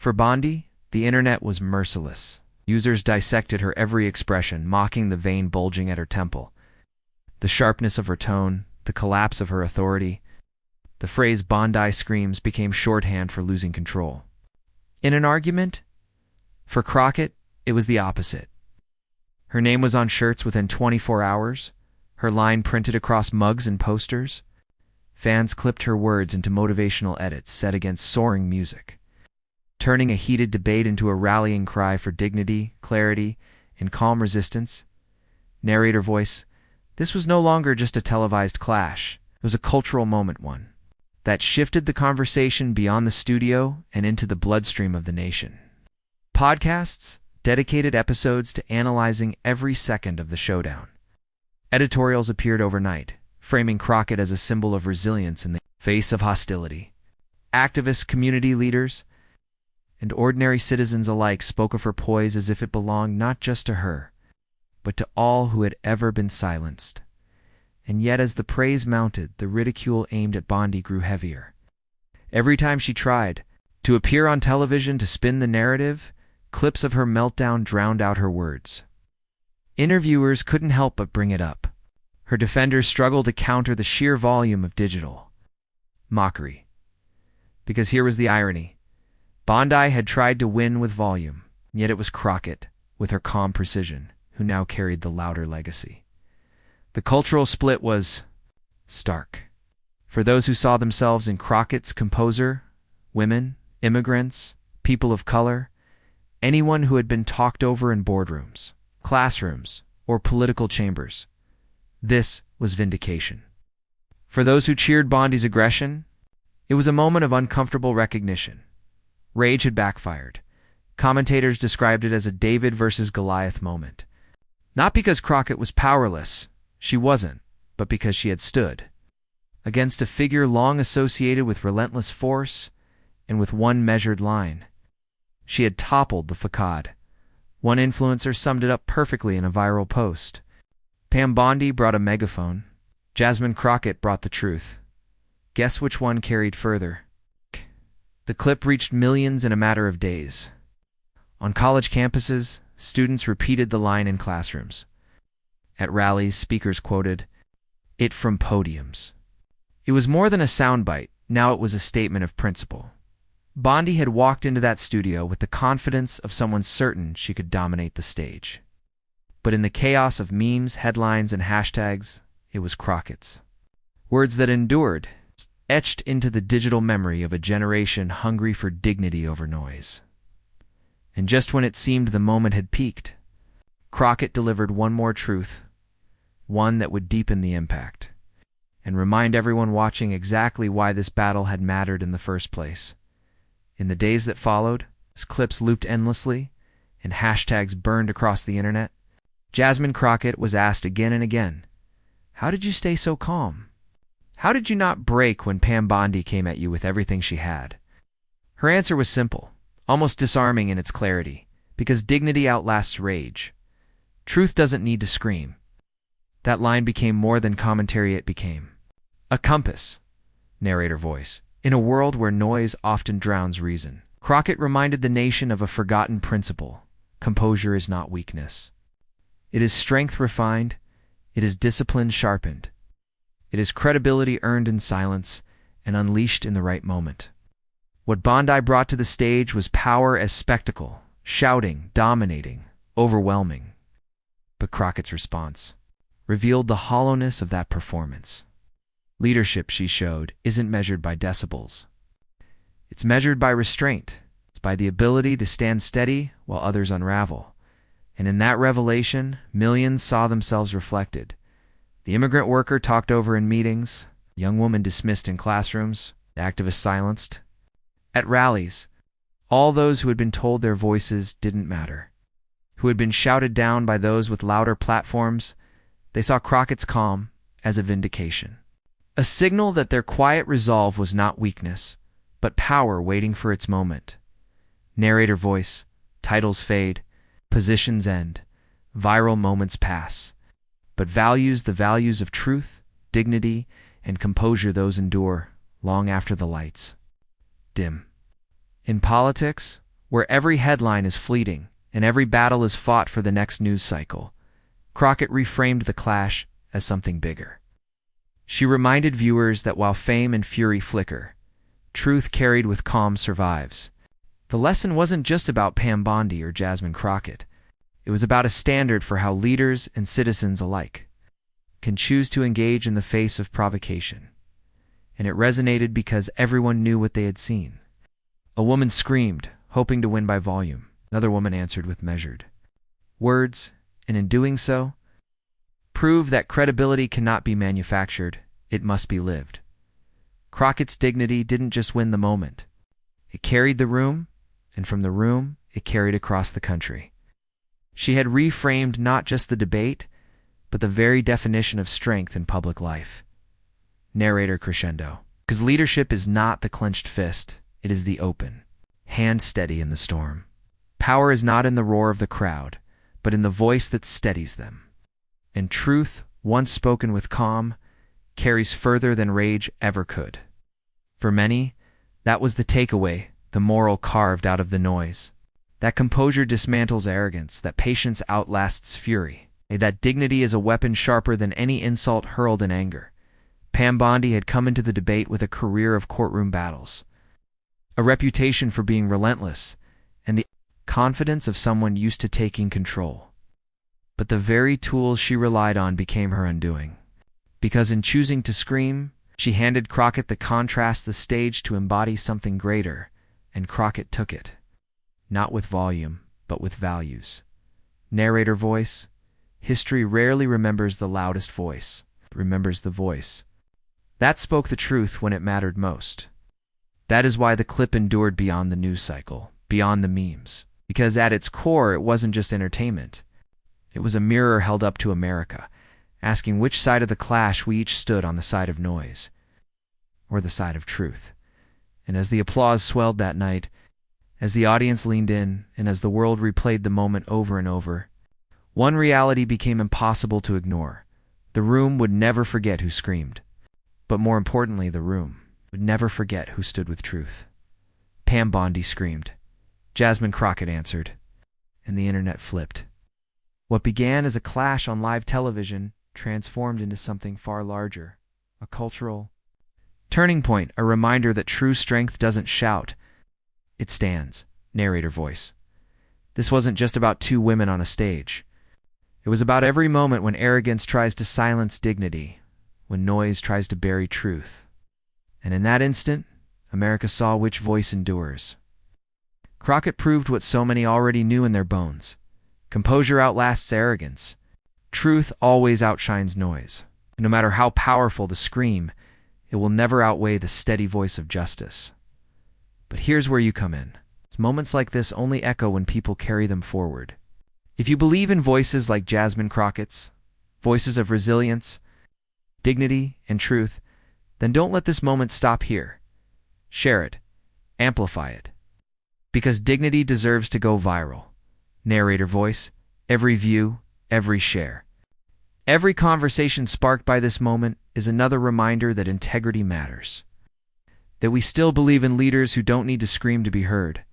For Bondi, the internet was merciless. Users dissected her every expression, mocking the vein bulging at her temple, the sharpness of her tone, the collapse of her authority. The phrase Bondi screams became shorthand for losing control. In an argument, for Crockett, it was the opposite. Her name was on shirts within 24 hours, her line printed across mugs and posters. Fans clipped her words into motivational edits set against soaring music, turning a heated debate into a rallying cry for dignity, clarity, and calm resistance. Narrator voice: this was no longer just a televised clash. It was a cultural moment, one that shifted the conversation beyond the studio and into the bloodstream of the nation. Podcasts dedicated episodes to analyzing every second of the showdown. Editorials appeared overnight, framing Crockett as a symbol of resilience in the face of hostility. Activists, community leaders, and ordinary citizens alike spoke of her poise as if it belonged not just to her, but to all who had ever been silenced. And yet, as the praise mounted, the ridicule aimed at Bondi grew heavier. Every time she tried to appear on television to spin the narrative, clips of her meltdown drowned out her words. Interviewers couldn't help but bring it up. Her defenders struggled to counter the sheer volume of digital mockery. Because here was the irony. Bondi had tried to win with volume, yet it was Crockett, with her calm precision, who now carried the louder legacy. The cultural split was stark. For those who saw themselves in Crockett's composure, women, immigrants, people of color, anyone who had been talked over in boardrooms, classrooms, or political chambers, this was vindication. For those who cheered Bondi's aggression, it was a moment of uncomfortable recognition. Rage had backfired. Commentators described it as a David versus Goliath moment. Not because Crockett was powerless, she wasn't, but because she had stood against a figure long associated with relentless force and with one measured line. She had toppled the facade. One influencer summed it up perfectly in a viral post. Pam Bondi brought a megaphone. Jasmine Crockett brought the truth. Guess which one carried further? The clip reached millions in a matter of days. On college campuses, students repeated the line in classrooms. At rallies, speakers quoted it from podiums. It was more than a soundbite. Now it was a statement of principle. Bondi had walked into that studio with the confidence of someone certain she could dominate the stage. But in the chaos of memes, headlines, and hashtags, it was Crockett's words that endured, etched into the digital memory of a generation hungry for dignity over noise. And just when it seemed the moment had peaked, Crockett delivered one more truth, one that would deepen the impact, and remind everyone watching exactly why this battle had mattered in the first place. In the days that followed, as clips looped endlessly and hashtags burned across the internet, Jasmine Crockett was asked again and again, "How did you stay so calm? How did you not break when Pam Bondi came at you with everything she had?" Her answer was simple, almost disarming in its clarity, because dignity outlasts rage. Truth doesn't need to scream. That line became more than commentary, it became a compass. Narrator voice: in a world where noise often drowns reason, Crockett reminded the nation of a forgotten principle. Composure is not weakness. It is strength refined. It is discipline sharpened. It is credibility earned in silence and unleashed in the right moment. What Bondi brought to the stage was power as spectacle, shouting, dominating, overwhelming. But Crockett's response revealed the hollowness of that performance. Leadership, she showed, isn't measured by decibels. It's measured by restraint. It's by the ability to stand steady while others unravel. And in that revelation, millions saw themselves reflected. The immigrant worker talked over in meetings, young woman dismissed in classrooms, activists silenced. At rallies, all those who had been told their voices didn't matter, who had been shouted down by those with louder platforms, they saw Crockett's calm as a vindication. A signal that their quiet resolve was not weakness, but power waiting for its moment. Narrator voice: titles fade, positions end, viral moments pass. But the values of truth, dignity, and composure, those endure long after the lights dim. In politics, where every headline is fleeting and every battle is fought for the next news cycle, Crockett reframed the clash as something bigger. She reminded viewers that while fame and fury flicker, truth carried with calm survives. The lesson wasn't just about Pam Bondi or Jasmine Crockett. It was about a standard for how leaders and citizens alike can choose to engage in the face of provocation. And it resonated because everyone knew what they had seen. A woman screamed, hoping to win by volume. Another woman answered with measured words, and in doing so, proved that credibility cannot be manufactured, it must be lived. Crockett's dignity didn't just win the moment. It carried the room, and from the room, it carried across the country. She had reframed not just the debate, but the very definition of strength in public life. Narrator crescendo. Because leadership is not the clenched fist, it is the open, hand steady in the storm. Power is not in the roar of the crowd, but in the voice that steadies them. And truth, once spoken with calm, carries further than rage ever could. For many, that was the takeaway, the moral carved out of the noise. That composure dismantles arrogance, that patience outlasts fury, that dignity is a weapon sharper than any insult hurled in anger. Pam Bondi had come into the debate with a career of courtroom battles, a reputation for being relentless, and the confidence of someone used to taking control. But the very tools she relied on became her undoing. Because in choosing to scream, she handed Crockett the contrast, the stage to embody something greater, and Crockett took it. Not with volume, but with values. Narrator voice. History rarely remembers the loudest voice, it remembers the voice that spoke the truth when it mattered most. That is why the clip endured beyond the news cycle, beyond the memes. Because at its core, it wasn't just entertainment. It was a mirror held up to America, asking which side of the clash we each stood, on the side of noise or the side of truth. And as the applause swelled that night, as the audience leaned in, and as the world replayed the moment over and over, one reality became impossible to ignore. The room would never forget who screamed. But more importantly, the room would never forget who stood with truth. Pam Bondi screamed. Jasmine Crockett answered. And the internet flipped. What began as a clash on live television transformed into something far larger, a cultural turning point, a reminder that true strength doesn't shout, it stands. Narrator voice. This wasn't just about two women on a stage. It was about every moment when arrogance tries to silence dignity, when noise tries to bury truth. And in that instant, America saw which voice endures. Crockett proved what so many already knew in their bones. Composure outlasts arrogance. Truth always outshines noise. No matter how powerful the scream, it will never outweigh the steady voice of justice. But here's where you come in. Moments like this only echo when people carry them forward. If you believe in voices like Jasmine Crockett's, voices of resilience, dignity, and truth, then don't let this moment stop here. Share it. Amplify it. Because dignity deserves to go viral. Narrator voice. Every view, every share. Every conversation sparked by this moment is another reminder that integrity matters. That we still believe in leaders who don't need to scream to be heard.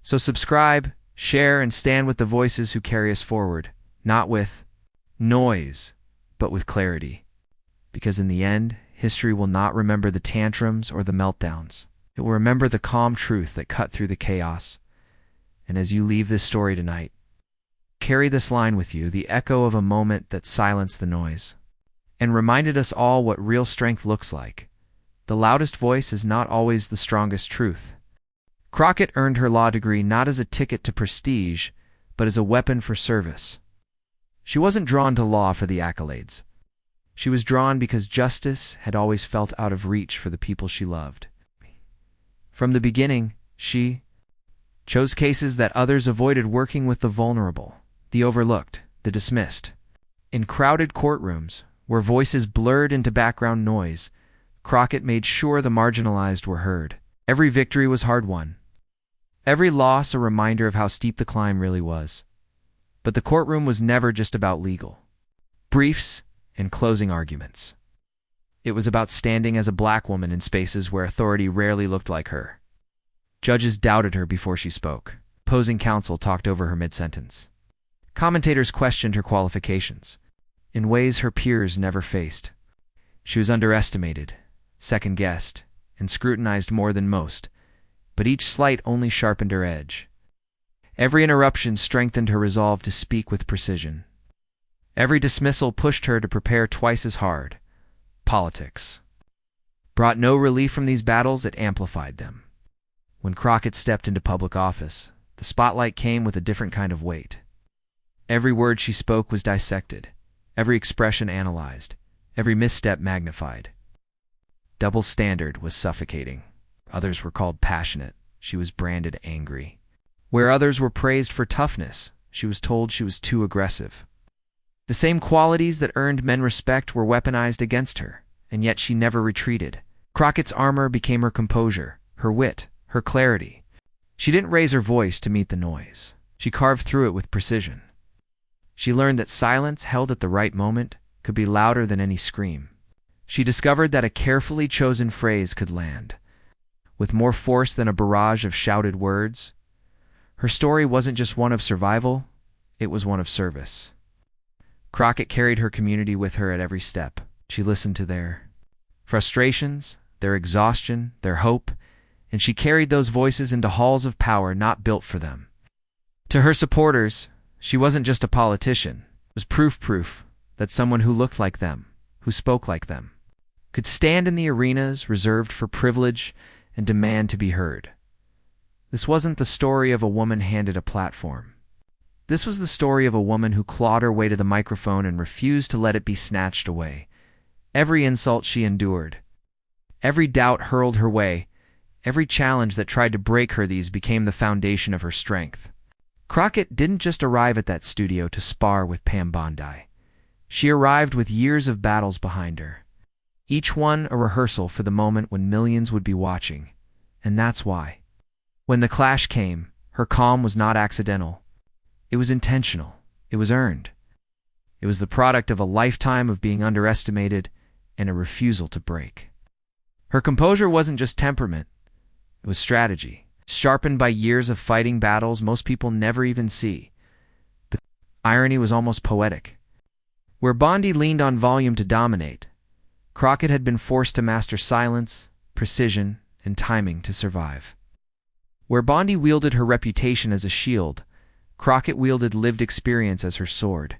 So subscribe, share, and stand with the voices who carry us forward, not with noise, but with clarity. Because in the end, history will not remember the tantrums or the meltdowns. It will remember the calm truth that cut through the chaos. And as you leave this story tonight, carry this line with you, the echo of a moment that silenced the noise, and reminded us all what real strength looks like. The loudest voice is not always the strongest truth. Crockett earned her law degree not as a ticket to prestige, but as a weapon for service. She wasn't drawn to law for the accolades. She was drawn because justice had always felt out of reach for the people she loved. From the beginning, she chose cases that others avoided, working with the vulnerable, the overlooked, the dismissed. In crowded courtrooms, where voices blurred into background noise, Crockett made sure the marginalized were heard. Every victory was hard-won. Every loss a reminder of how steep the climb really was. But the courtroom was never just about legal briefs and closing arguments. It was about standing as a black woman in spaces where authority rarely looked like her. Judges doubted her before she spoke. Opposing counsel talked over her mid-sentence. Commentators questioned her qualifications in ways her peers never faced. She was underestimated, second-guessed, and scrutinized more than most, but each slight only sharpened her edge. Every interruption strengthened her resolve to speak with precision. Every dismissal pushed her to prepare twice as hard. Politics brought no relief from these battles, it amplified them. When Crockett stepped into public office, the spotlight came with a different kind of weight. Every word she spoke was dissected, every expression analyzed, every misstep magnified. Double standard was suffocating. Others were called passionate. She was branded angry. Where others were praised for toughness, she was told she was too aggressive. The same qualities that earned men respect were weaponized against her, and yet she never retreated. Crockett's armor became her composure, her wit, her clarity. She didn't raise her voice to meet the noise. She carved through it with precision. She learned that silence held at the right moment could be louder than any scream. She discovered that a carefully chosen phrase could land with more force than a barrage of shouted words. Her story wasn't just one of survival, it was one of service. Crockett carried her community with her at every step. She listened to their frustrations, their exhaustion, their hope, and she carried those voices into halls of power not built for them. To her supporters, she wasn't just a politician. It was proof that someone who looked like them, who spoke like them, could stand in the arenas reserved for privilege and demand to be heard. This wasn't the story of a woman handed a platform. This was the story of a woman who clawed her way to the microphone and refused to let it be snatched away. Every insult she endured, every doubt hurled her way, every challenge that tried to break her, these became the foundation of her strength. Crockett didn't just arrive at that studio to spar with Pam Bondi. She arrived with years of battles behind her, each one a rehearsal for the moment when millions would be watching. And that's why, when the clash came, her calm was not accidental. It was intentional. It was earned. It was the product of a lifetime of being underestimated and a refusal to break. Her composure wasn't just temperament. It was strategy, sharpened by years of fighting battles most people never even see. The irony was almost poetic. Where Bondi leaned on volume to dominate, Crockett had been forced to master silence, precision, and timing to survive. Where Bondi wielded her reputation as a shield, Crockett wielded lived experience as her sword.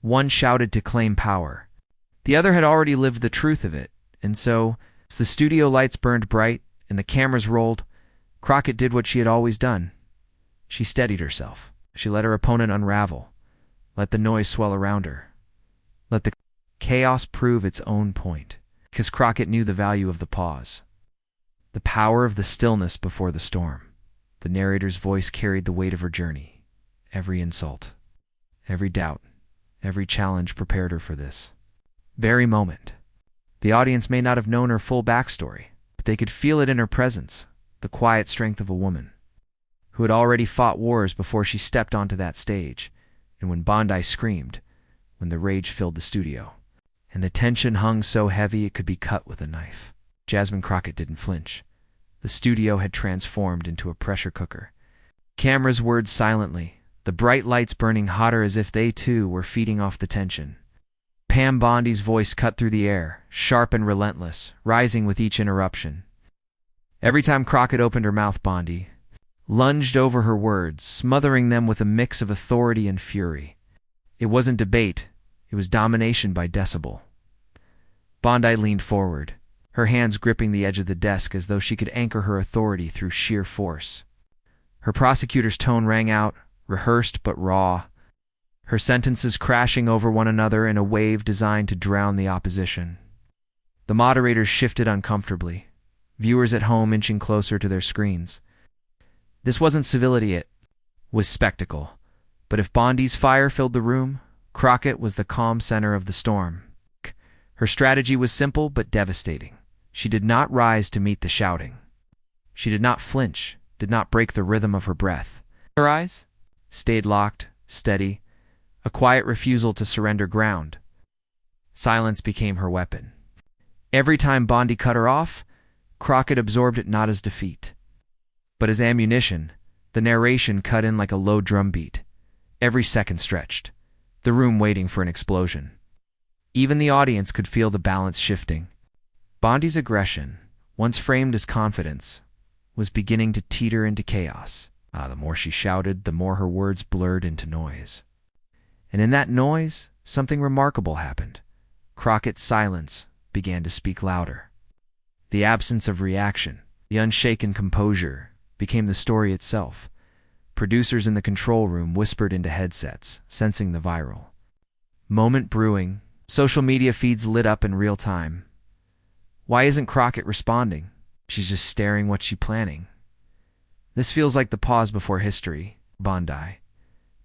One shouted to claim power. The other had already lived the truth of it, and so, as the studio lights burned bright and the cameras rolled, Crockett did what she had always done. She steadied herself. She let her opponent unravel. Let the noise swell around her. Let the chaos prove its own point. Because Crockett knew the value of the pause. The power of the stillness before the storm. The narrator's voice carried the weight of her journey. Every insult, every doubt, every challenge prepared her for this very moment. The audience may not have known her full backstory, but they could feel it in her presence, the quiet strength of a woman who had already fought wars before she stepped onto that stage, and when Bondi screamed, when the rage filled the studio, and the tension hung so heavy it could be cut with a knife, Jasmine Crockett didn't flinch. The studio had transformed into a pressure cooker. Cameras whirred silently, the bright lights burning hotter as if they too were feeding off the tension. Pam Bondi's voice cut through the air, sharp and relentless, rising with each interruption. Every time Crockett opened her mouth, Bondi lunged over her words, smothering them with a mix of authority and fury. It wasn't debate, it was domination by decibel. Bondi leaned forward, her hands gripping the edge of the desk as though she could anchor her authority through sheer force. Her prosecutor's tone rang out, rehearsed but raw, her sentences crashing over one another in a wave designed to drown the opposition. The moderators shifted uncomfortably, viewers at home inching closer to their screens. This wasn't civility, it was spectacle. But if Bondi's fire filled the room, Crockett was the calm center of the storm. Her strategy was simple but devastating. She did not rise to meet the shouting. She did not flinch, did not break the rhythm of her breath. Her eyes stayed locked, steady, a quiet refusal to surrender ground. Silence became her weapon. Every time Bondi cut her off, Crockett absorbed it not as defeat, But as ammunition, the narration cut in like a low drum beat. Every second stretched, the room waiting for an explosion. Even the audience could feel the balance shifting. Bondi's aggression, once framed as confidence, was beginning to teeter into chaos. The more she shouted, the more her words blurred into noise. And in that noise, something remarkable happened. Crockett's silence began to speak louder. The absence of reaction, the unshaken composure, became the story itself. Producers in the control room whispered into headsets, sensing the viral moment brewing. Social media feeds lit up in real time. Why isn't Crockett responding? She's just staring. What's she planning? This feels like the pause before history, Bondi,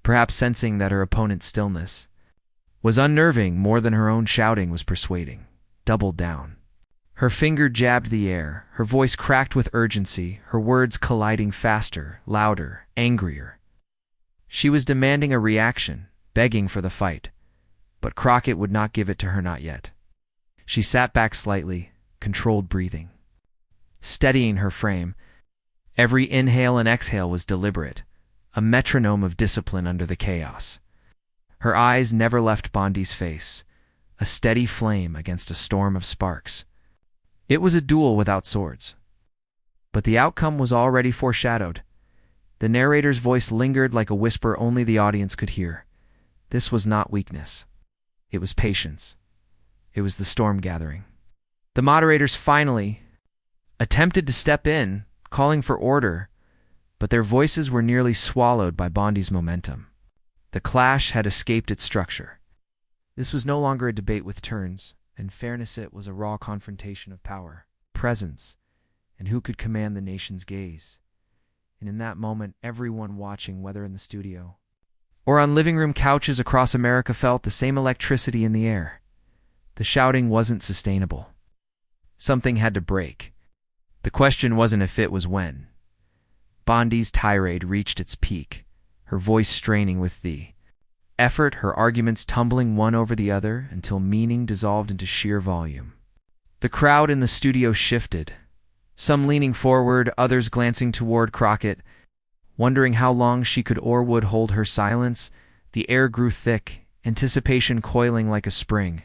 perhaps sensing that her opponent's stillness was unnerving more than her own shouting was persuading, doubled down. Her finger jabbed the air, her voice cracked with urgency, her words colliding faster, louder, angrier. She was demanding a reaction, begging for the fight, but Crockett would not give it to her, not yet. She sat back slightly, controlled breathing, steadying her frame. Every inhale and exhale was deliberate, a metronome of discipline under the chaos. Her eyes never left Bondi's face, a steady flame against a storm of sparks. It was a duel without swords. But the outcome was already foreshadowed. The narrator's voice lingered like a whisper only the audience could hear. This was not weakness. It was patience. It was the storm gathering. The moderators finally attempted to step in, calling for order, but their voices were nearly swallowed by Bondi's momentum. The clash had escaped its structure. This was no longer a debate with turns, and fairness. It was a raw confrontation of power, presence, and who could command the nation's gaze. And in that moment, everyone watching, whether in the studio or on living room couches across America, felt the same electricity in the air. The shouting wasn't sustainable. Something had to break. The question wasn't if, it was when. Bondi's tirade reached its peak, her voice straining with the effort, her arguments tumbling one over the other until meaning dissolved into sheer volume. The crowd in the studio shifted, some leaning forward, others glancing toward Crockett, wondering how long she could or would hold her silence. The air grew thick, anticipation coiling like a spring.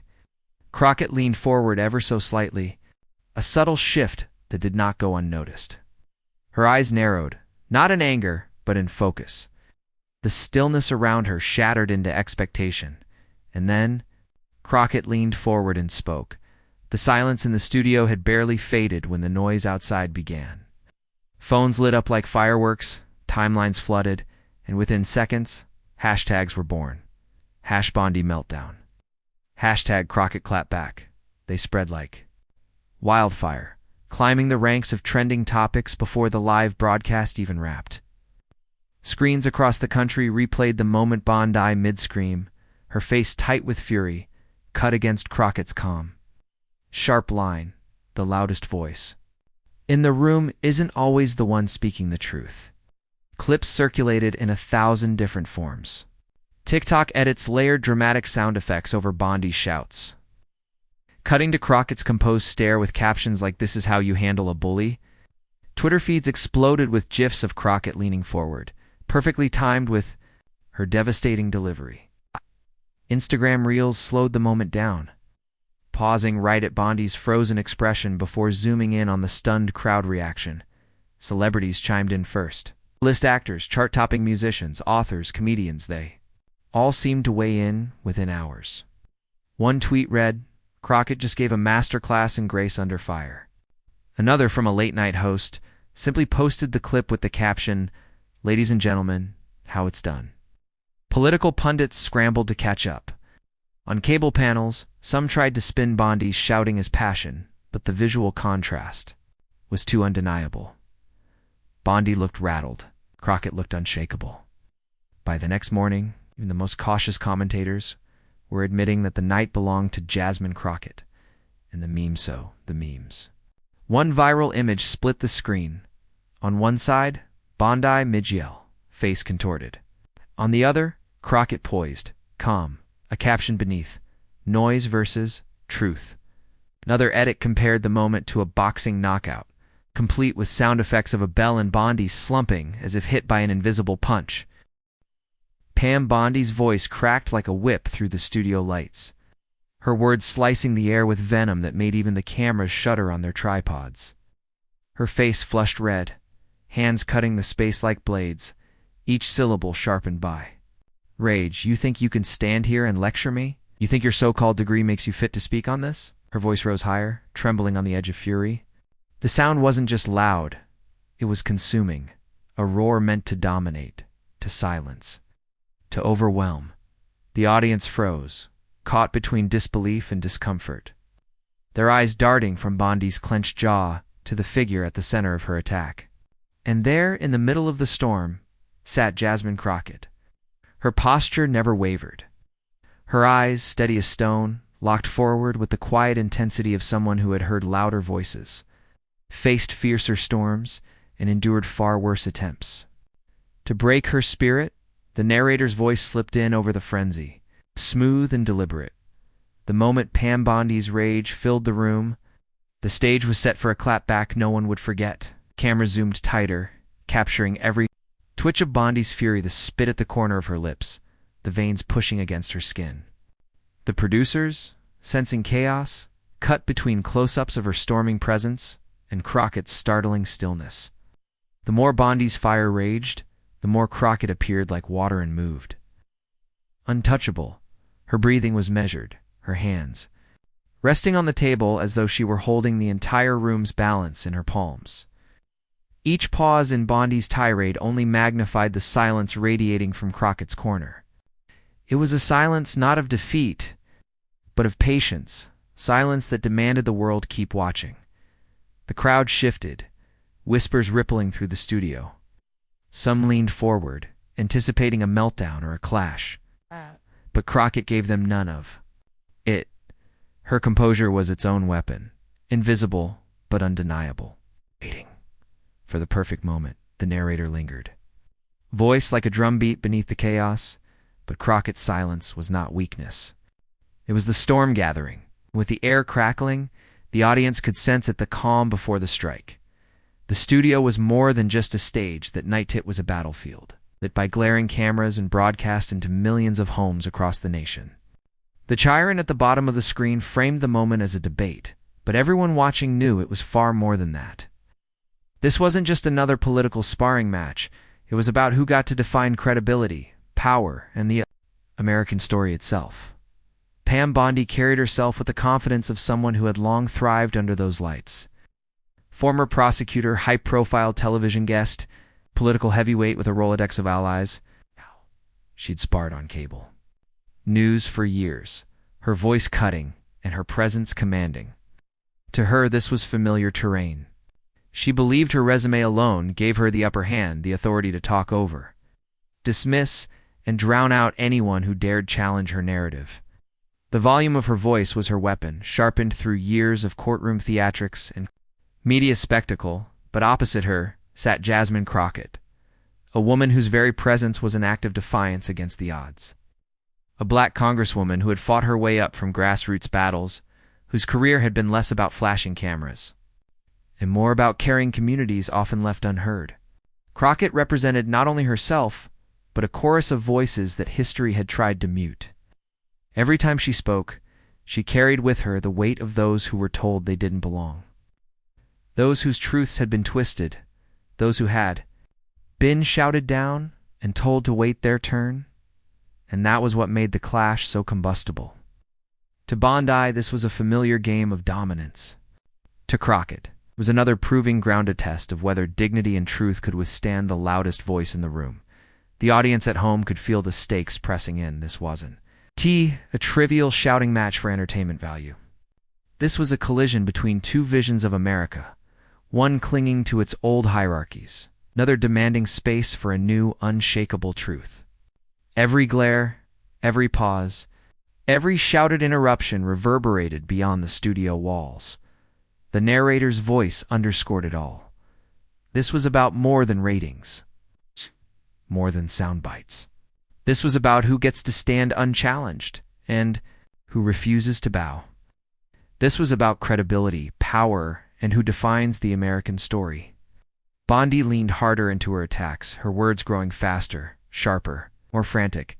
Crockett leaned forward ever so slightly, a subtle shift that did not go unnoticed. Her eyes narrowed, not in anger, but in focus. The stillness around her shattered into expectation. And then, Crockett leaned forward and spoke. The silence in the studio had barely faded when the noise outside began. Phones lit up like fireworks, timelines flooded, and within seconds, hashtags were born. #Bondi Meltdown. #Crockett clapback. They spread like wildfire, climbing the ranks of trending topics before the live broadcast even wrapped. Screens across the country replayed the moment. Bondi, mid-scream, her face tight with fury, cut against Crockett's calm. Sharp line, the loudest voice in the room isn't always the one speaking the truth. Clips circulated in 1,000 different forms. TikTok edits layered dramatic sound effects over Bondi's shouts, cutting to Crockett's composed stare with captions like "This is how you handle a bully." Twitter feeds exploded with GIFs of Crockett leaning forward, perfectly timed with her devastating delivery. Instagram Reels slowed the moment down, pausing right at Bondi's frozen expression before zooming in on the stunned crowd reaction. Celebrities chimed in first. List actors, chart-topping musicians, authors, comedians, they all seemed to weigh in within hours. One tweet read, "Crockett just gave a masterclass in grace under fire." Another, from a late-night host, simply posted the clip with the caption, "Ladies and gentlemen, how it's done." Political pundits scrambled to catch up. On cable panels, some tried to spin Bondi's shouting as passion, but the visual contrast was too undeniable. Bondi looked rattled. Crockett looked unshakable. By the next morning, even the most cautious commentators were admitting that the night belonged to Jasmine Crockett, and the memes. One viral image split the screen. On one side, Bondi mid-yell, face contorted. On the other, Crockett poised, calm, a caption beneath, "Noise versus truth." Another edit compared the moment to a boxing knockout, complete with sound effects of a bell and Bondi slumping as if hit by an invisible punch. Pam Bondi's voice cracked like a whip through the studio lights, her words slicing the air with venom that made even the cameras shudder on their tripods. Her face flushed red, hands cutting the space like blades, each syllable sharpened by rage. "You think you can stand here and lecture me? You think your so-called degree makes you fit to speak on this?" Her voice rose higher, trembling on the edge of fury. The sound wasn't just loud, it was consuming, a roar meant to dominate, to silence, to overwhelm. The audience froze, caught between disbelief and discomfort, their eyes darting from Bondi's clenched jaw to the figure at the center of her attack. And there, in the middle of the storm, sat Jasmine Crockett. Her posture never wavered. Her eyes, steady as stone, locked forward with the quiet intensity of someone who had heard louder voices, faced fiercer storms, and endured far worse attempts. To break her spirit, the narrator's voice slipped in over the frenzy, smooth and deliberate. The moment Pam Bondi's rage filled the room, the stage was set for a clapback no one would forget. Cameras zoomed tighter, capturing every twitch of Bondi's fury, the spit at the corner of her lips, the veins pushing against her skin. The producers, sensing chaos, cut between close-ups of her storming presence and Crockett's startling stillness. The more Bondi's fire raged, the more Crockett appeared like water and moved. Untouchable, her breathing was measured, her hands resting on the table as though she were holding the entire room's balance in her palms. Each pause in Bondi's tirade only magnified the silence radiating from Crockett's corner. It was a silence not of defeat, but of patience, silence that demanded the world keep watching. The crowd shifted, whispers rippling through the studio. Some leaned forward, anticipating a meltdown or a clash, but Crockett gave them none of it. Her composure was its own weapon, invisible but undeniable. Waiting for the perfect moment, the narrator lingered. Voice like a drumbeat beneath the chaos, but Crockett's silence was not weakness. It was the storm gathering. With the air crackling, the audience could sense it, the calm before the strike. The studio was more than just a stage. That night it was a battlefield, lit by glaring cameras and broadcast into millions of homes across the nation. The chyron at the bottom of the screen framed the moment as a debate, but everyone watching knew it was far more than that. This wasn't just another political sparring match. It was about who got to define credibility, power, and the American story itself. Pam Bondi carried herself with the confidence of someone who had long thrived under those lights. Former prosecutor, high-profile television guest, political heavyweight with a Rolodex of allies. She'd sparred on cable. News for years, her voice cutting and her presence commanding. To her, this was familiar terrain. She believed her resume alone gave her the upper hand, the authority to talk over, dismiss, and drown out anyone who dared challenge her narrative. The volume of her voice was her weapon, sharpened through years of courtroom theatrics and media spectacle, but opposite her sat Jasmine Crockett, a woman whose very presence was an act of defiance against the odds. A black congresswoman who had fought her way up from grassroots battles, whose career had been less about flashing cameras and more about carrying communities often left unheard. Crockett represented not only herself, but a chorus of voices that history had tried to mute. Every time she spoke, she carried with her the weight of those who were told they didn't belong. Those whose truths had been twisted, those who had been shouted down and told to wait their turn, and that was what made the clash so combustible. To Bondi, this was a familiar game of dominance. To Crockett, it was another proving grounded test of whether dignity and truth could withstand the loudest voice in the room. The audience at home could feel the stakes pressing in. This wasn't a trivial shouting match for entertainment value. This was a collision between two visions of America, one clinging to its old hierarchies, another demanding space for a new, unshakable truth. Every glare, every pause, every shouted interruption reverberated beyond the studio walls. The narrator's voice underscored it all. This was about more than ratings, more than sound bites. This was about who gets to stand unchallenged and who refuses to bow. This was about credibility, power, and who defines the American story. Bondi leaned harder into her attacks, her words growing faster, sharper, more frantic,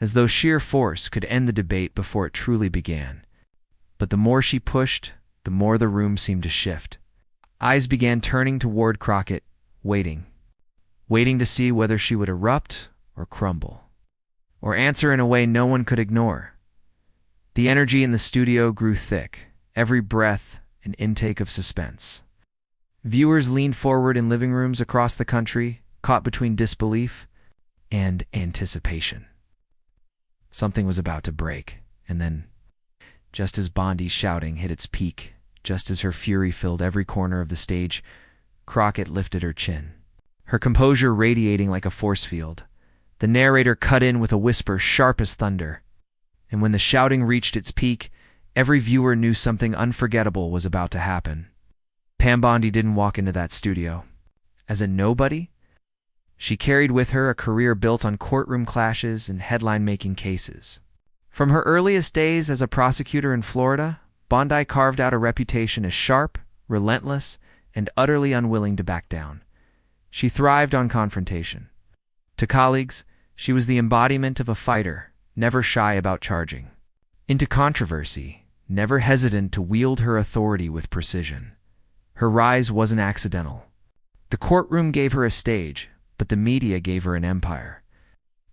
as though sheer force could end the debate before it truly began. But the more she pushed, the more the room seemed to shift. Eyes began turning toward Crockett, waiting to see whether she would erupt or crumble, or answer in a way no one could ignore. The energy in the studio grew thick, every breath an intake of suspense. Viewers leaned forward in living rooms across the country, caught between disbelief and anticipation. Something was about to break, and then, just as Bondi's shouting hit its peak, just as her fury filled every corner of the stage, Crockett lifted her chin, her composure radiating like a force field. The narrator cut in with a whisper sharp as thunder, and when the shouting reached its peak, every viewer knew something unforgettable was about to happen. Pam Bondi didn't walk into that studio as a nobody. She carried with her a career built on courtroom clashes and headline-making cases. From her earliest days as a prosecutor in Florida, Bondi carved out a reputation as sharp, relentless, and utterly unwilling to back down. She thrived on confrontation. To colleagues, she was the embodiment of a fighter, never shy about charging into controversy, never hesitant to wield her authority with precision. Her rise wasn't accidental. The courtroom gave her a stage, but the media gave her an empire.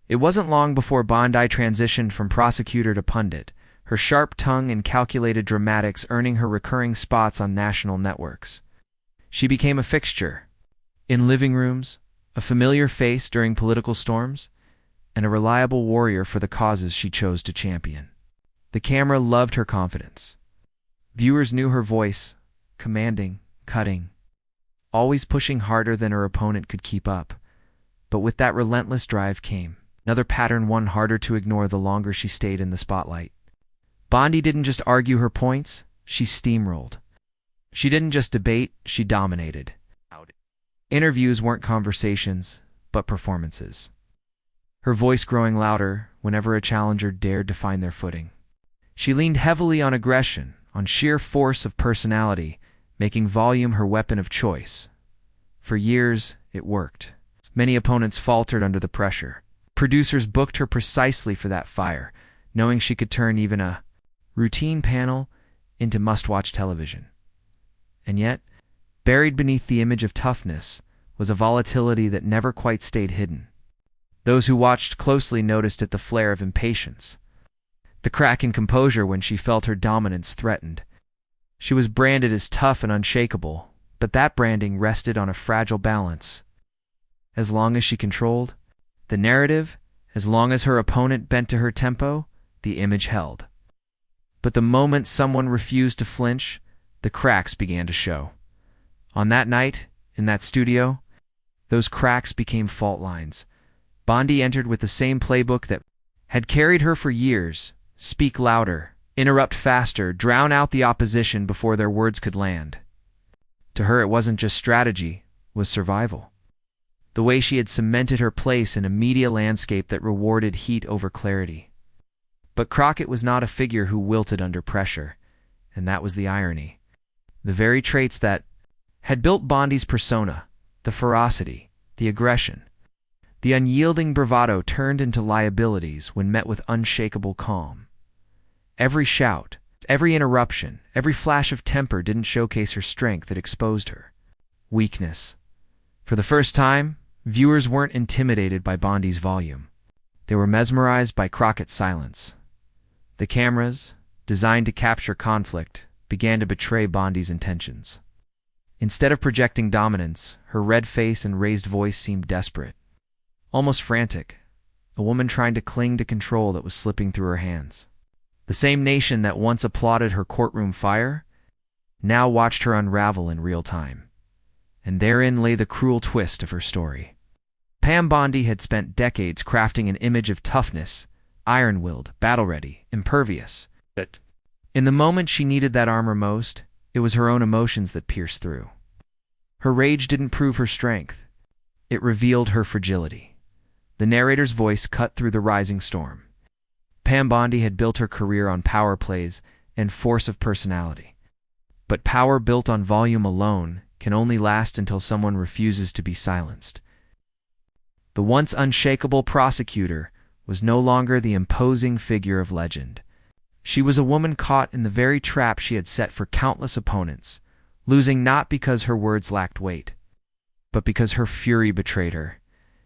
It wasn't long before Bondi transitioned from prosecutor to pundit, her sharp tongue and calculated dramatics earning her recurring spots on national networks. She became a fixture in living rooms, a familiar face during political storms, and a reliable warrior for the causes she chose to champion. The camera loved her confidence. Viewers knew her voice, commanding, cutting, always pushing harder than her opponent could keep up. But with that relentless drive came another pattern, one harder to ignore the longer she stayed in the spotlight. Bondi didn't just argue her points, she steamrolled. She didn't just debate, she dominated. Interviews weren't conversations, but performances. Her voice growing louder whenever a challenger dared to find their footing. She leaned heavily on aggression, on sheer force of personality, making volume her weapon of choice. For years, it worked. Many opponents faltered under the pressure. Producers booked her precisely for that fire, knowing she could turn even a routine panel into must-watch television. And yet, buried beneath the image of toughness was a volatility that never quite stayed hidden. Those who watched closely noticed it, the flare of impatience, the crack in composure when she felt her dominance threatened. She was branded as tough and unshakable, but that branding rested on a fragile balance. As long as she controlled the narrative, as long as her opponent bent to her tempo, the image held. But the moment someone refused to flinch, the cracks began to show. On that night, in that studio, those cracks became fault lines. Bondi entered with the same playbook that had carried her for years: speak louder, interrupt faster, drown out the opposition before their words could land. To her, it wasn't just strategy, it was survival. The way she had cemented her place in a media landscape that rewarded heat over clarity. But Crockett was not a figure who wilted under pressure, and that was the irony. The very traits that had built Bondi's persona, the ferocity, the aggression, the unyielding bravado, turned into liabilities when met with unshakable calm. Every shout, every interruption, every flash of temper didn't showcase her strength, it exposed her weakness. For the first time, viewers weren't intimidated by Bondi's volume. They were mesmerized by Crockett's silence. The cameras, designed to capture conflict, began to betray Bondi's intentions. Instead of projecting dominance, her red face and raised voice seemed desperate, almost frantic, a woman trying to cling to control that was slipping through her hands. The same nation that once applauded her courtroom fire now watched her unravel in real time. And therein lay the cruel twist of her story. Pam Bondi had spent decades crafting an image of toughness, iron-willed, battle-ready, impervious. In the moment she needed that armor most, it was her own emotions that pierced through. Her rage didn't prove her strength. It revealed her fragility. The narrator's voice cut through the rising storm. Pam Bondi had built her career on power plays and force of personality. But power built on volume alone can only last until someone refuses to be silenced. The once unshakable prosecutor was no longer the imposing figure of legend. She was a woman caught in the very trap she had set for countless opponents, losing not because her words lacked weight, but because her fury betrayed her.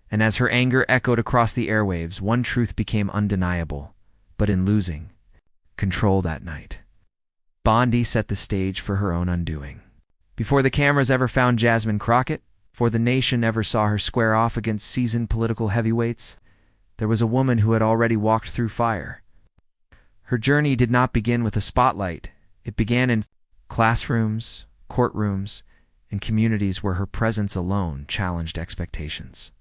And as her anger echoed across the airwaves, one truth became undeniable, but in losing control that night, Bondi set the stage for her own undoing. Before the cameras ever found Jasmine Crockett, before the nation ever saw her square off against seasoned political heavyweights, there was a woman who had already walked through fire. Her journey did not begin with a spotlight. It began in classrooms, courtrooms, and communities where her presence alone challenged expectations.